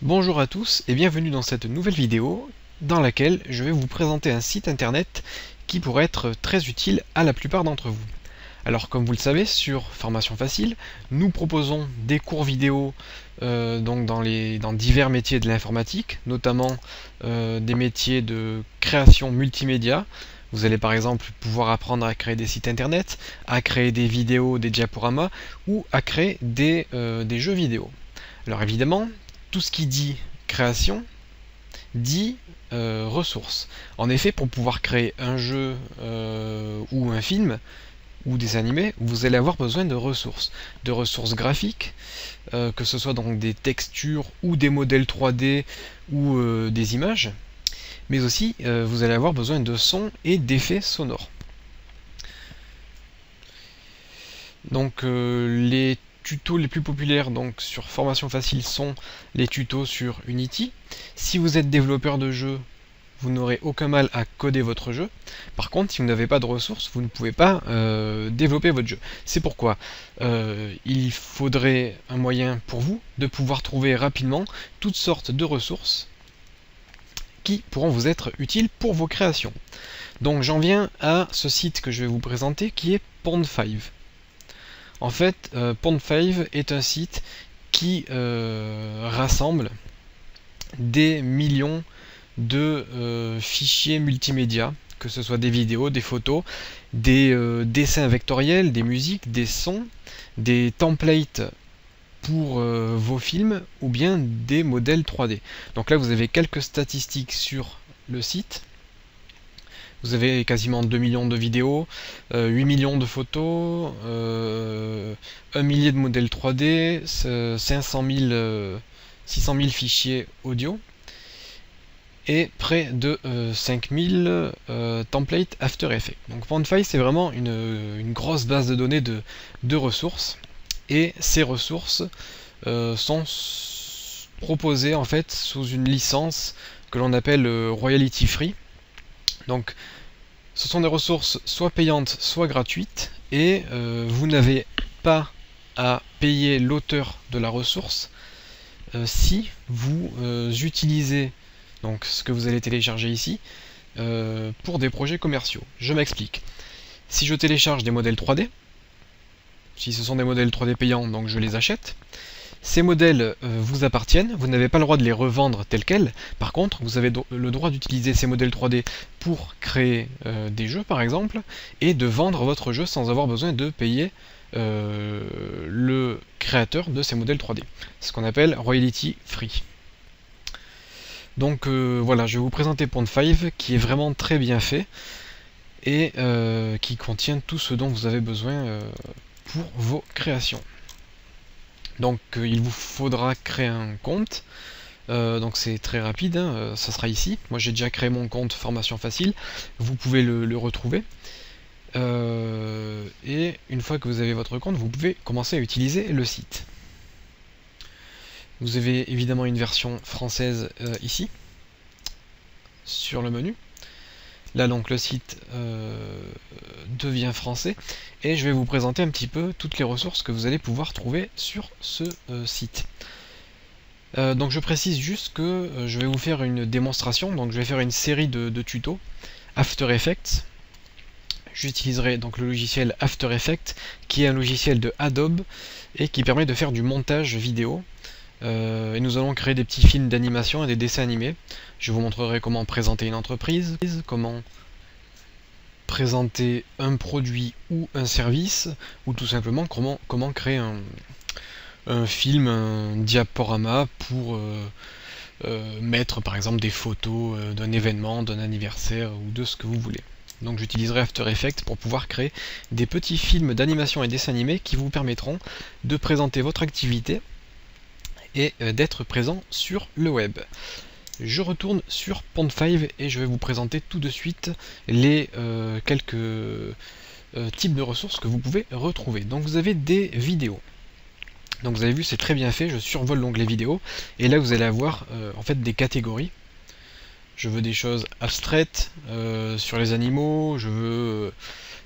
Bonjour à tous et bienvenue dans cette nouvelle vidéo dans laquelle je vais vous présenter un site internet qui pourrait être très utile à la plupart d'entre vous. Alors comme vous le savez, sur Formation Facile, nous proposons des cours vidéo donc dans divers métiers de l'informatique, notamment des métiers de création multimédia. Vous allez par exemple pouvoir apprendre à créer des sites internet, à créer des vidéos, des diaporamas ou à créer des jeux vidéo. Alors évidemment, tout ce qui dit création dit ressources. En effet, pour pouvoir créer un jeu ou un film ou des animés, vous allez avoir besoin de ressources graphiques, que ce soit donc des textures ou des modèles 3D ou des images, mais aussi vous allez avoir besoin de sons et d'effets sonores. Donc les tutos les plus populaires donc sur Formation Facile sont les tutos sur Unity. Si vous êtes développeur de jeu, vous n'aurez aucun mal à coder votre jeu. Par contre, si vous n'avez pas de ressources, vous ne pouvez pas développer votre jeu. C'est pourquoi il faudrait un moyen pour vous de pouvoir trouver rapidement toutes sortes de ressources qui pourront vous être utiles pour vos créations. Donc j'en viens à ce site que je vais vous présenter qui est Pond5. En fait, Pond5 est un site qui rassemble des millions de fichiers multimédia, que ce soit des vidéos, des photos, des dessins vectoriels, des musiques, des sons, des templates pour vos films ou bien des modèles 3D. Donc là vous avez quelques statistiques sur le site. Vous avez quasiment 2 millions de vidéos, 8 millions de photos, 1 millier de modèles 3D, 500 000, 600 000 fichiers audio et près de 5000 templates After Effects. Donc Pond5 c'est vraiment une grosse base de données de ressources, et ces ressources sont proposées en fait sous une licence que l'on appelle royalty free. Donc ce sont des ressources soit payantes soit gratuites, et vous n'avez pas à payer l'auteur de la ressource si vous utilisez donc ce que vous allez télécharger ici pour des projets commerciaux. Je m'explique. Si je télécharge des modèles 3D, si ce sont des modèles 3D payants, donc je les achète. Ces modèles vous appartiennent, vous n'avez pas le droit de les revendre tels quels. Par contre, vous avez le droit d'utiliser ces modèles 3D pour créer des jeux par exemple, et de vendre votre jeu sans avoir besoin de payer le créateur de ces modèles 3D. C'est ce qu'on appelle royalty free. Donc voilà, je vais vous présenter Pond5 qui est vraiment très bien fait et qui contient tout ce dont vous avez besoin pour vos créations. Donc il vous faudra créer un compte, donc c'est très rapide, hein, ça sera ici. Moi j'ai déjà créé mon compte Formation Facile, vous pouvez le retrouver. Et une fois que vous avez votre compte, vous pouvez commencer à utiliser le site. Vous avez évidemment une version française ici, sur le menu. Là donc le site devient français, et je vais vous présenter un petit peu toutes les ressources que vous allez pouvoir trouver sur ce site. Donc je précise juste que je vais vous faire une démonstration, donc je vais faire une série de tutos After Effects. J'utiliserai donc le logiciel After Effects qui est un logiciel de Adobe et qui permet de faire du montage vidéo. Et nous allons créer des petits films d'animation et des dessins animés. Je vous montrerai comment présenter une entreprise, comment présenter un produit ou un service, ou tout simplement comment créer un film, un diaporama pour mettre par exemple des photos d'un événement, d'un anniversaire ou de ce que vous voulez. Donc j'utiliserai After Effects pour pouvoir créer des petits films d'animation et dessins animés qui vous permettront de présenter votre activité et d'être présent sur le web. Je retourne sur Pond5 et je vais vous présenter tout de suite les quelques types de ressources que vous pouvez retrouver. Donc vous avez des vidéos. Donc vous avez vu, c'est très bien fait, je survole l'onglet vidéo, et là vous allez avoir en fait des catégories. Je veux des choses abstraites sur les animaux, je veux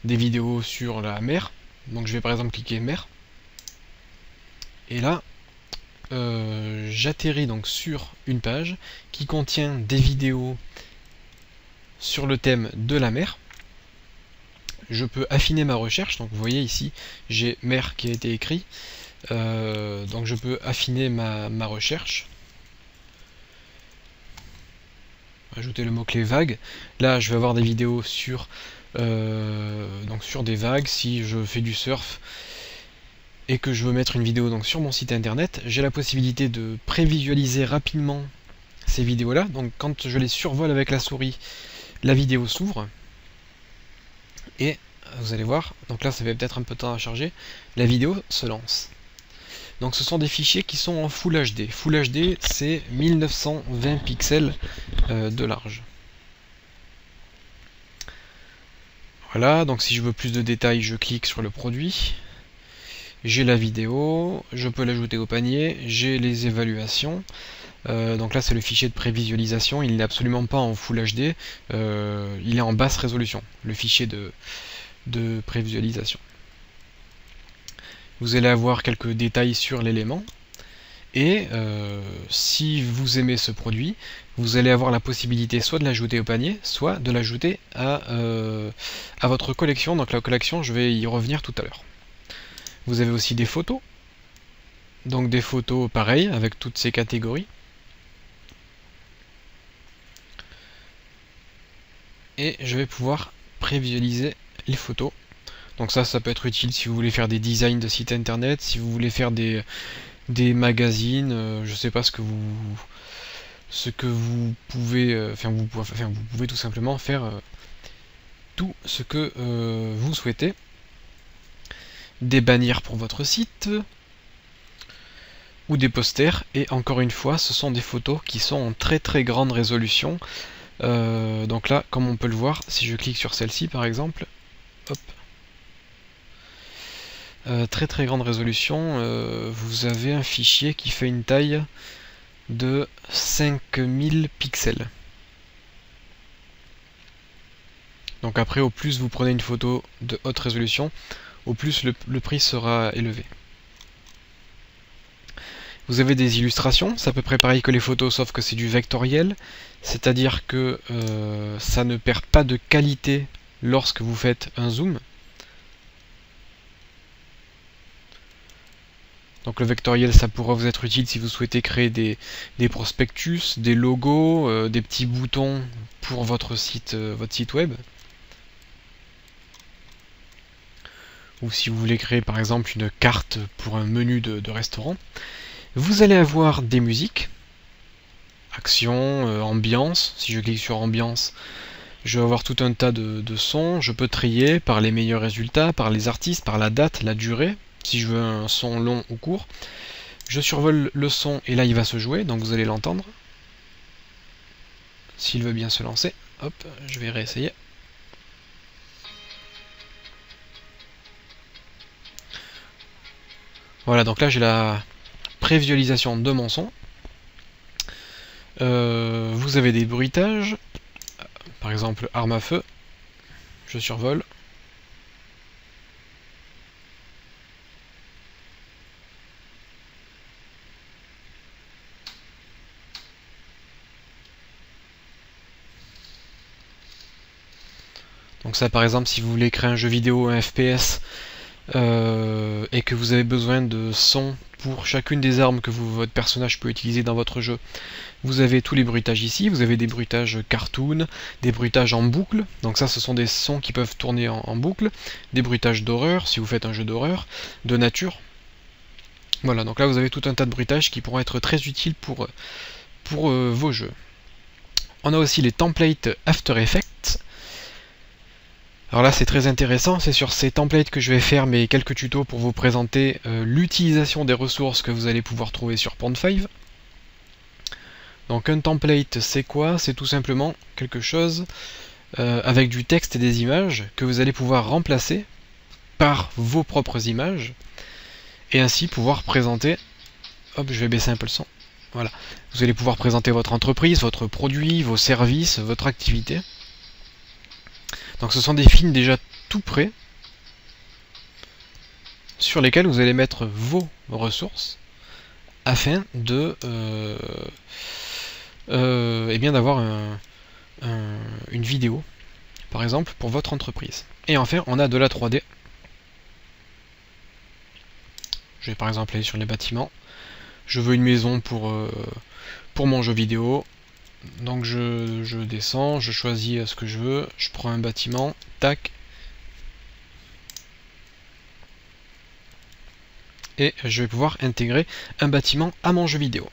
des vidéos sur la mer. Donc je vais par exemple cliquer mer. Et là, j'atterris donc sur une page qui contient des vidéos sur le thème de la mer. Je peux affiner ma recherche, donc vous voyez ici j'ai mer qui a été écrit, donc je peux affiner ma recherche, ajouter le mot-clé vague. Là je vais avoir des vidéos sur, donc sur des vagues. Si je fais du surf et que je veux mettre une vidéo donc sur mon site internet, j'ai la possibilité de prévisualiser rapidement ces vidéos là. Donc quand je les survole avec la souris, la vidéo s'ouvre et vous allez voir, donc là ça fait peut-être un peu de temps à charger, la vidéo se lance. Donc ce sont des fichiers qui sont en Full HD. Full HD c'est 1920 pixels de large. Voilà, donc si je veux plus de détails, je clique sur le produit. J'ai la vidéo, je peux l'ajouter au panier, j'ai les évaluations. Donc là c'est le fichier de prévisualisation, il n'est absolument pas en Full HD, il est en basse résolution, le fichier de prévisualisation. Vous allez avoir quelques détails sur l'élément, et si vous aimez ce produit, vous allez avoir la possibilité soit de l'ajouter au panier, soit de l'ajouter à votre collection. Donc la collection, je vais y revenir tout à l'heure. Vous avez aussi des photos, donc des photos pareilles avec toutes ces catégories. Et je vais pouvoir prévisualiser les photos. Donc ça peut être utile si vous voulez faire des designs de sites internet, si vous voulez faire des magazines, je sais pas ce que vous pouvez, vous pouvez tout simplement faire tout ce que vous souhaitez. Des bannières pour votre site, ou des posters, et encore une fois, ce sont des photos qui sont en très très grande résolution. Donc là, comme on peut le voir, si je clique sur celle-ci par exemple, hop, très très grande résolution, vous avez un fichier qui fait une taille de 5000 pixels. Donc après, au plus vous prenez une photo de haute résolution, au plus le prix sera élevé. Vous avez des illustrations, c'est à peu près pareil que les photos, sauf que c'est du vectoriel, c'est-à-dire que ça ne perd pas de qualité lorsque vous faites un zoom. Donc le vectoriel, ça pourra vous être utile si vous souhaitez créer des prospectus, des logos, des petits boutons pour votre site web. Ou si vous voulez créer par exemple une carte pour un menu de restaurant. Vous allez avoir des musiques, action, ambiance. Si je clique sur ambiance, je vais avoir tout un tas de sons. Je peux trier par les meilleurs résultats, par les artistes, par la date, la durée, si je veux un son long ou court. Je survole le son et là il va se jouer, donc vous allez l'entendre. S'il veut bien se lancer, hop, je vais réessayer. Voilà, donc là j'ai la prévisualisation de mon son. Vous avez des bruitages, par exemple arme à feu, je survole. Donc ça par exemple si vous voulez créer un jeu vidéo, un FPS, et que vous avez besoin de son pour chacune des armes que votre personnage peut utiliser dans votre jeu, vous avez tous les bruitages ici. Vous avez des bruitages cartoon, des bruitages en boucle, donc ça ce sont des sons qui peuvent tourner en boucle, des bruitages d'horreur si vous faites un jeu d'horreur, de nature. Voilà, donc là vous avez tout un tas de bruitages qui pourront être très utiles pour vos jeux. On a aussi les templates After Effects. Alors là c'est très intéressant, c'est sur ces templates que je vais faire mes quelques tutos pour vous présenter l'utilisation des ressources que vous allez pouvoir trouver sur Pond5. Donc un template c'est quoi? C'est tout simplement quelque chose avec du texte et des images que vous allez pouvoir remplacer par vos propres images et ainsi pouvoir présenter, hop je vais baisser un peu le son, voilà, vous allez pouvoir présenter votre entreprise, votre produit, vos services, votre activité. Donc ce sont des films déjà tout prêts sur lesquels vous allez mettre vos ressources afin de eh bien d'avoir une vidéo, par exemple, pour votre entreprise. Et enfin, on a de la 3D. Je vais par exemple aller sur les bâtiments. Je veux une maison pour mon jeu vidéo. Donc je descends, je choisis ce que je veux, je prends un bâtiment, tac. Et je vais pouvoir intégrer un bâtiment à mon jeu vidéo.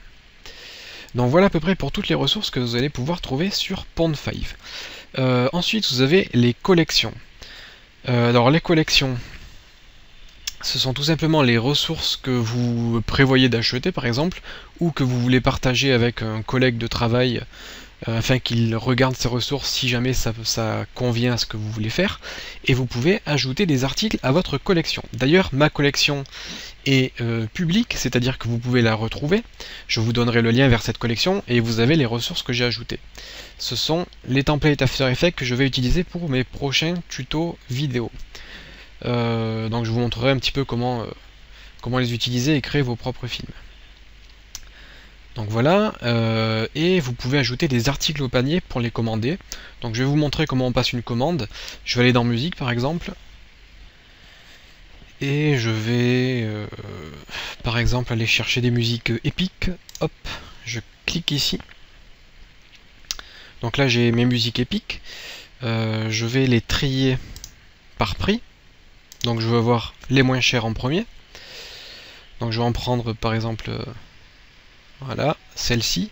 Donc voilà à peu près pour toutes les ressources que vous allez pouvoir trouver sur Pond5. Ensuite vous avez les collections. Alors les collections, ce sont tout simplement les ressources que vous prévoyez d'acheter par exemple, ou que vous voulez partager avec un collègue de travail afin qu'il regarde ces ressources si jamais ça convient à ce que vous voulez faire, et vous pouvez ajouter des articles à votre collection. D'ailleurs, ma collection est publique, c'est-à-dire que vous pouvez la retrouver. Je vous donnerai le lien vers cette collection et vous avez les ressources que j'ai ajoutées. Ce sont les templates After Effects que je vais utiliser pour mes prochains tutos vidéo. Donc je vous montrerai un petit peu comment les utiliser et créer vos propres films. Donc voilà, et vous pouvez ajouter des articles au panier pour les commander. Donc je vais vous montrer comment on passe une commande. Je vais aller dans musique par exemple. Et je vais par exemple aller chercher des musiques épiques. Hop, je clique ici. Donc là j'ai mes musiques épiques. Je vais les trier par prix. Donc je veux voir les moins chers en premier. Donc je vais en prendre par exemple voilà, celle-ci.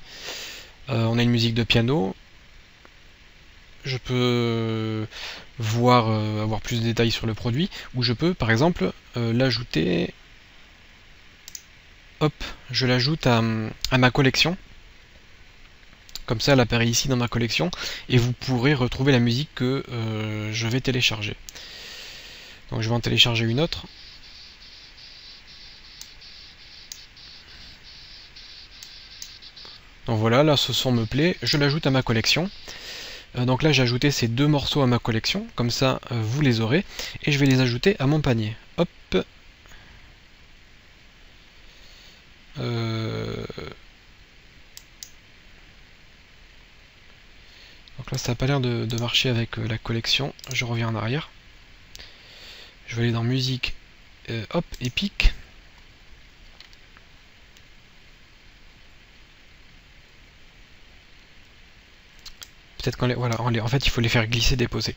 On a une musique de piano. Je peux voir avoir plus de détails sur le produit, ou je peux par exemple l'ajouter. Hop, je l'ajoute à ma collection. Comme ça elle apparaît ici dans ma collection et vous pourrez retrouver la musique que je vais télécharger. Donc je vais en télécharger une autre. Donc voilà, là ce son me plaît, je l'ajoute à ma collection. Donc là j'ai ajouté ces deux morceaux à ma collection, comme ça vous les aurez, et je vais les ajouter à mon panier. Hop. Donc là ça n'a pas l'air de marcher avec la collection, je reviens en arrière. Je vais aller dans musique, hop, épique. Peut-être qu'on les... Voilà, en fait il faut les faire glisser, déposer.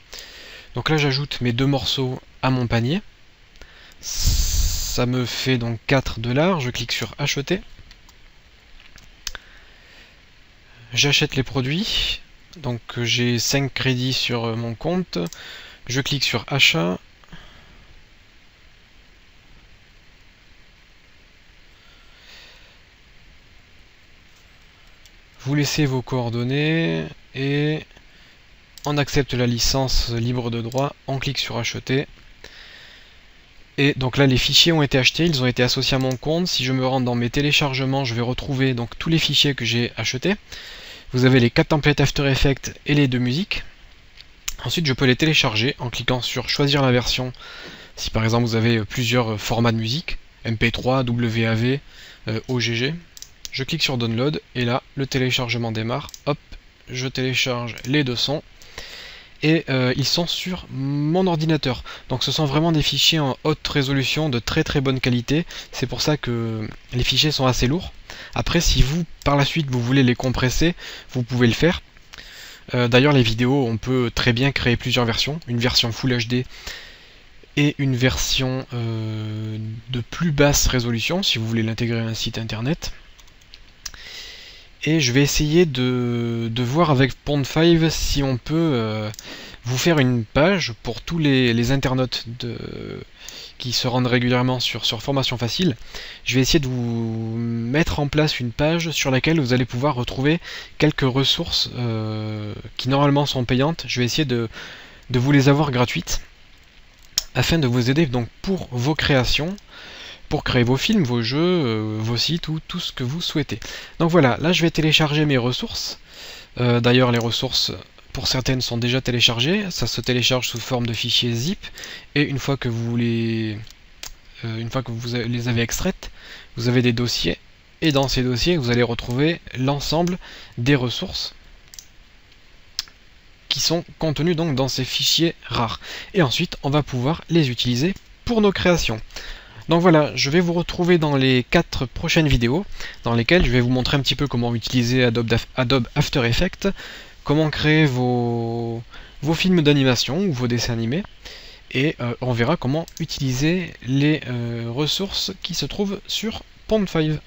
Donc là j'ajoute mes deux morceaux à mon panier. Ça me fait donc 4 $. Je clique sur acheter. J'achète les produits. Donc j'ai 5 crédits sur mon compte. Je clique sur achat. Vous laissez vos coordonnées et on accepte la licence libre de droit. On clique sur acheter. Et donc là les fichiers ont été achetés, ils ont été associés à mon compte. Si je me rends dans mes téléchargements, je vais retrouver donc tous les fichiers que j'ai achetés. Vous avez les 4 templates After Effects et les 2 musiques. Ensuite je peux les télécharger en cliquant sur choisir la version. Si par exemple vous avez plusieurs formats de musique, MP3, WAV, OGG, je clique sur download et là le téléchargement démarre. Hop, je télécharge les deux sons. Et ils sont sur mon ordinateur. Donc ce sont vraiment des fichiers en haute résolution de très très bonne qualité. C'est pour ça que les fichiers sont assez lourds. Après si vous par la suite vous voulez les compresser, vous pouvez le faire. D'ailleurs les vidéos on peut très bien créer plusieurs versions. Une version Full HD et une version de plus basse résolution si vous voulez l'intégrer à un site internet. Et je vais essayer de voir avec Pond5 si on peut vous faire une page pour tous les internautes qui se rendent régulièrement sur Formation Facile. Je vais essayer de vous mettre en place une page sur laquelle vous allez pouvoir retrouver quelques ressources qui normalement sont payantes. Je vais essayer de vous les avoir gratuites afin de vous aider donc pour vos créations, pour créer vos films, vos jeux, vos sites ou tout ce que vous souhaitez. Donc voilà, là je vais télécharger mes ressources. D'ailleurs les ressources pour certaines sont déjà téléchargées, ça se télécharge sous forme de fichier zip et une fois que vous les avez extraites, vous avez des dossiers Et dans ces dossiers, vous allez retrouver l'ensemble des ressources qui sont contenues donc dans ces fichiers rares. Et ensuite, on va pouvoir les utiliser pour nos créations. Donc voilà, je vais vous retrouver dans les 4 prochaines vidéos, dans lesquelles je vais vous montrer un petit peu comment utiliser Adobe After Effects, comment créer vos films d'animation ou vos dessins animés, et on verra comment utiliser les ressources qui se trouvent sur Pond5.